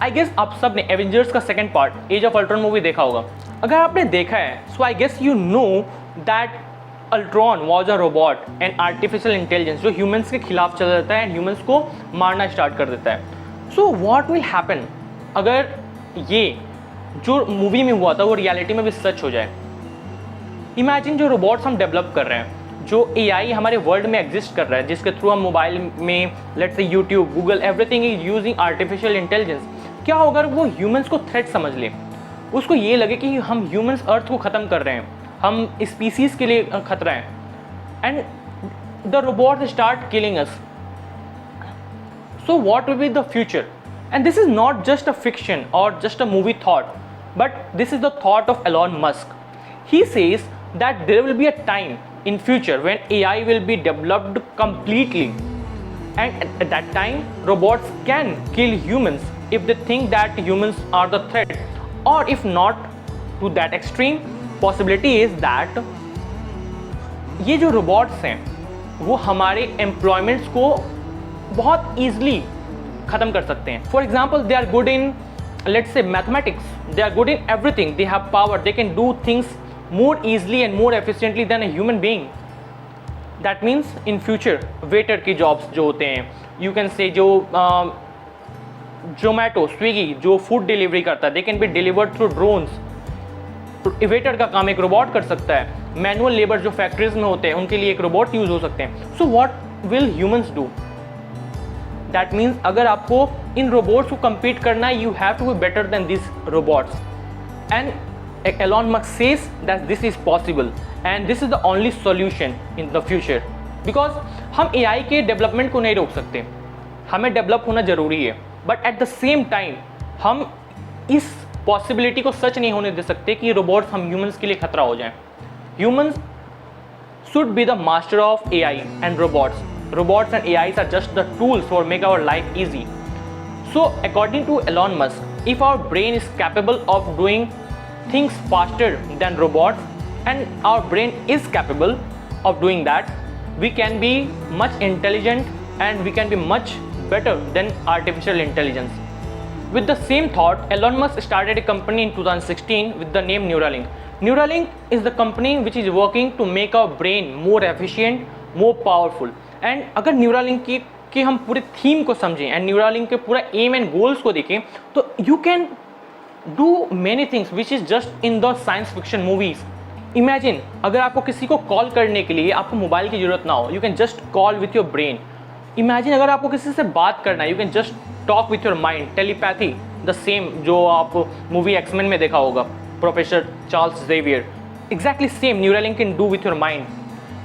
I guess आप सब ने एवेंजर्स का second part age of Ultron movie देखा होगा। अगर आपने देखा है so I guess you know that Ultron was a robot and artificial intelligence जो ह्यूमंस के खिलाफ चला जाता है एंड ह्यूमंस को मारना स्टार्ट कर देता है। सो व्हाट विल हैपन अगर ये जो मूवी में हुआ था वो रियलिटी में भी सच हो जाए। इमेजिन जो रोबोट्स हम डेवलप कर रहे हैं, जो एआई हमारे वर्ल्ड में एग्जिस्ट कर रहा है, जिसके थ्रू हम मोबाइल में let's say YouTube, Google, everything is using artificial intelligence. क्या होगा अगर वो ह्यूमंस को थ्रेट समझ ले, उसको ये लगे कि हम ह्यूमंस अर्थ को ख़त्म कर रहे हैं, हम स्पीसीज़ के लिए खतरा है, and the robot start killing us. So what will be the future? And this is not just a fiction और just a movie thought, but this is the thought of Elon Musk. He says that there will be a time in future when AI will be developed completely, and at that time robots can kill humans if they think that humans are the threat, or if not to that extreme, possibility is that ये जो robots हैं वो हमारे employments को बहुत easily ख़त्म कर सकते हैं. For example, they are good in, let's say, mathematics. They are good in everything. They have power. They can do things more easily and more efficiently than a human being. That means in future waiter की jobs जो होते हैं, you can say जो Zomato, Swiggy जो food delivery करता है, they can be delivered through drones. Waiter का काम एक रोबोट कर सकता है. मैनुअल लेबर जो फैक्ट्रीज में होते हैं उनके लिए एक रोबोट यूज हो सकते हैं. So what will humans do? That means अगर आपको इन रोबोट्स को compete करना है, you have to be better than this robots. And Elon Musk says that this is possible and this is the only solution in the future, because हम AI के development को नहीं रोक सकते, हमें डेवलप होना ज़रूरी है, but at the same time हम इस पॉसिबिलिटी को सच नहीं होने दे सकते कि रोबोट्स हम ह्यूमंस के लिए खतरा हो जाएं. Humans should be the master of AI and robots. Robots and AIs are just the tools for make our life easy. So according to Elon Musk, if our brain is capable of doing things faster than robots and our brain is capable of doing that, we can be much intelligent and we can be much better than artificial intelligence. With the same thought, Elon Musk started a company in 2016 with the name Neuralink. Neuralink is the company which is working to make our brain more efficient, more powerful. And अगर Neuralink की हम पूरे theme को समझें and Neuralink के पूरा M and goals को देखें, तो you can do many things which is just in the science fiction movies. Imagine अगर आपको किसी को कॉल करने के लिए आपको मोबाइल की ज़रूरत ना हो, you can just call with your brain. Imagine अगर आपको किसी से बात करना है, you can just talk with your mind, telepathy, the same जो आप मूवी एक्समैन में देखा होगा, professor Charles Xavier. Exactly same Neuralink can do with your mind.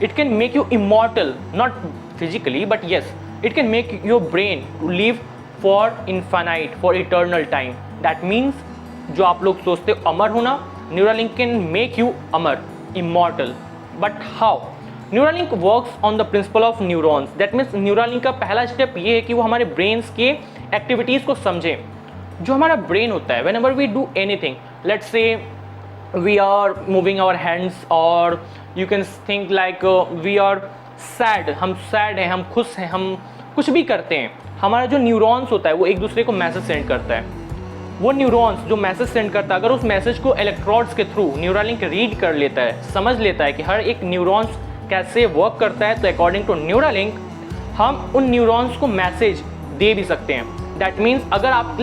It can make you immortal, not physically, but yes, it can make your brain to live for infinite, for eternal time. That means जो आप लोग सोचते हो अमर होना, Neuralink can make you Amar, immortal. But how? Neuralink works on the principle of neurons. That means Neuralink का पहला step ये है कि वो हमारे ब्रेन्स के एक्टिविटीज़ को समझे. जो हमारा ब्रेन होता है, whenever we do anything, let's say we are moving our hands, और you can think like we are sad, हम सैड हैं, हम खुश हैं, हम कुछ भी करते हैं, हमारा जो न्यूरॉन्स होता है वो एक दूसरे को मैसेज सेंड करता है. वो न्यूरॉन्स जो मैसेज सेंड करता है, अगर उस मैसेज को इलेक्ट्रोड्स के थ्रू न्यूरालिंक रीड कर लेता है, समझ लेता है कि हर एक न्यूरॉन्स कैसे वर्क करता है, तो अकॉर्डिंग टू न्यूरालिंक हम उन न्यूरॉन्स को मैसेज दे भी सकते हैं. दैट मीन्स अगर आप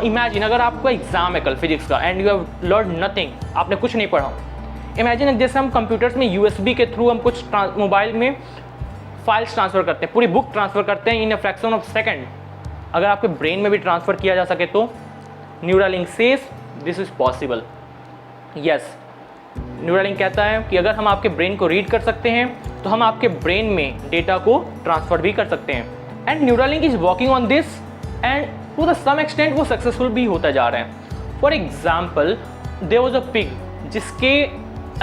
इमेजिन अगर आपका एग्जाम है कल फिजिक्स का and you have learn nothing, आपने कुछ नहीं पढ़ा. इमेजिन जैसे हम कंप्यूटर्स में USB के थ्रू हम कुछ मोबाइल में फाइल्स ट्रांसफ़र करते हैं, पूरी बुक ट्रांसफ़र करते हैं इन अ फ्रैक्शन ऑफ सेकेंड. अगर आपके ब्रेन में भी ट्रांसफ़र किया जा सके तो Neuralink says this is possible. Yes, Neuralink कहता है कि अगर हम आपके ब्रेन को रीड कर सकते हैं तो हम आपके ब्रेन में डेटा को ट्रांसफ़र भी कर सकते हैं. And Neuralink is working on this and to the some extent वो सक्सेसफुल भी होता जा रहा है. For example, there was a pig जिसके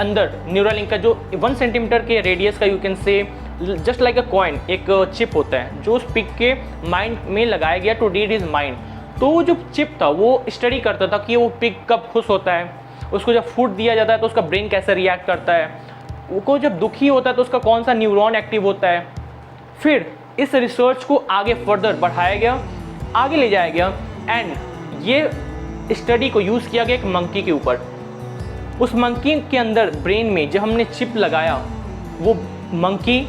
अंदर न्यूरालिंक का जो 1 सेंटीमीटर के रेडियस का, you can say just like a coin, एक चिप होता है जो उस पिग के माइंड में लगाया गया टू रीड हिज माइंड. तो वो जो चिप था वो स्टडी करता था कि वो पिग कब खुश होता है, उसको जब फूड दिया जाता है तो उसका ब्रेन कैसे रिएक्ट करता है, वो जब दुखी होता है तो उसका कौन सा न्यूरॉन एक्टिव होता है. फिर इस रिसर्च को आगे फर्दर बढ़ाया गया, आगे ले जाया गया एंड ये स्टडी को यूज़ किया गया एक मंकी के ऊपर। उस मंकी के अंदर ब्रेन में जब हमने चिप लगाया, वो मंकी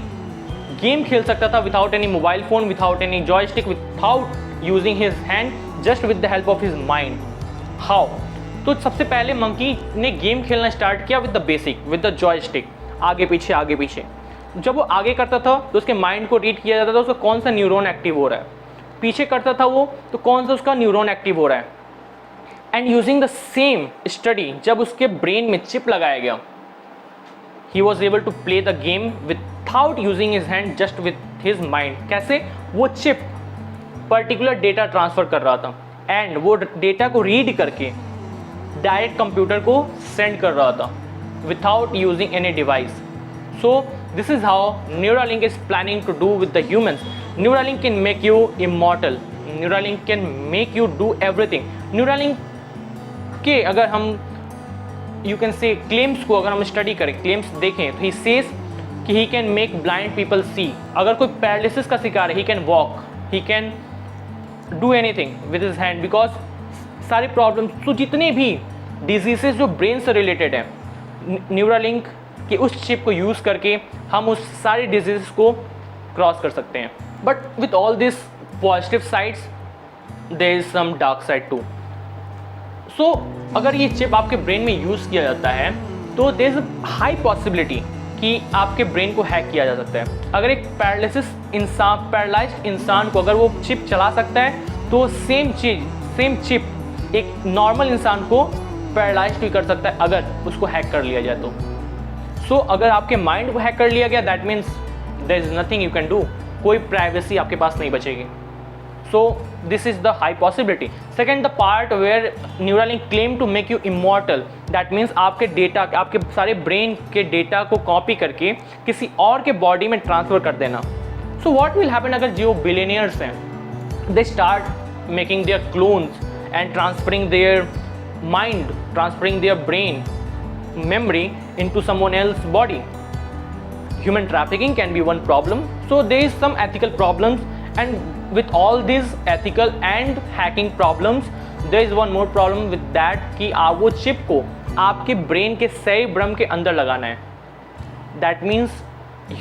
गेम खेल सकता था without any mobile phone, without any joystick, without using his hand, just with the help of his mind. How? तो सबसे पहले मंकी ने गेम खेलना स्टार्ट किया with the basic, with the joystick, आगे पीछे आगे पीछे। जब वो आगे करता था तो उसके माइंड को रीड किया जाता था उसका कौन सा न्यूरॉन एक्टिव हो रहा है, पीछे करता था वो तो कौन सा उसका न्यूरॉन एक्टिव हो रहा है। And using the same study, जब उसके ब्रेन में चिप लगाया गया, he was able to play the game without using his hand, just with his mind. कैसे? वो चिप पर्टिकुलर डेटा ट्रांसफ़र कर रहा था एंड वो डेटा को रीड करके डायरेक्ट कंप्यूटर को सेंड कर रहा था without using any device. So this is how Neuralink is planning to do with the humans. Neuralink can make you immortal. Neuralink can make you do everything. Neuralink के अगर हम you can say claims को अगर हम study करें, claims देखें तो he says कि he can make blind people see. अगर कोई पैरालिसिस का शिकार है, he can walk, he can do anything with his hand, because सारे प्रॉब्लम्स, तो जितने भी डिजीजेस जो ब्रेन से रिलेटेड है, न्यूरालिंक कि उस चिप को यूज़ करके हम उस सारी डिजीज़ को क्रॉस कर सकते हैं। But with all this positive sides there is some dark side too. So अगर ये चिप आपके ब्रेन में यूज़ किया जाता है तो there is a high possibility कि आपके ब्रेन को हैक किया जा सकता है। अगर एक पैरालाइज्ड इंसान को अगर वो चिप चला सकता है तो सेम चिप एक नॉर्मल इंसान को पैरालाइज्ड भी कर सकता है अगर उसको हैक कर लिया जाए तो। सो अगर आपके माइंड को हैक कर लिया गया, that means there is nothing you can do, कोई प्राइवेसी आपके पास नहीं बचेगी। So this is the high possibility. Second, the part where Neuralink claim to make you immortal, that means आपके डेटा, आपके सारे ब्रेन के डेटा को कॉपी करके किसी और के बॉडी में ट्रांसफ़र कर देना। सो व्हाट विल हैपन अगर जो बिलियनियर्स हैं, they start making their clones and transferring their mind, transferring their brain memory into someone else's body. Human trafficking can be one problem. So there is some ethical problems, and with all these ethical and hacking problems, there is one more problem with that कि आप वो chip को आपके brain के cerebrum के अंदर लगाना है। That means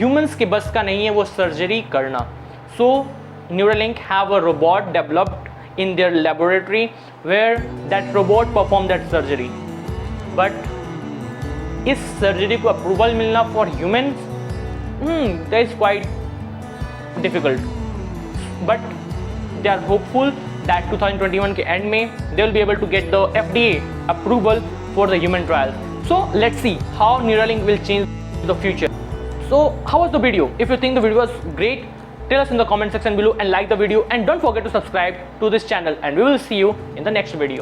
humans के बस का नहीं है वो सर्जरी करना। So Neuralink have a robot developed in their laboratory where that robot perform that surgery. But इस सर्जरी को अप्रूवल मिलना for humans, that is quite difficult, but they are hopeful that 2021 के एंड में they will be able to get the FDA approval for the human trial. So let's see how Neuralink will change the future. So how was the video? If you think the video was great, tell us in the comment section below and like the video, and don't forget to subscribe to this channel, and we will see you in the next video.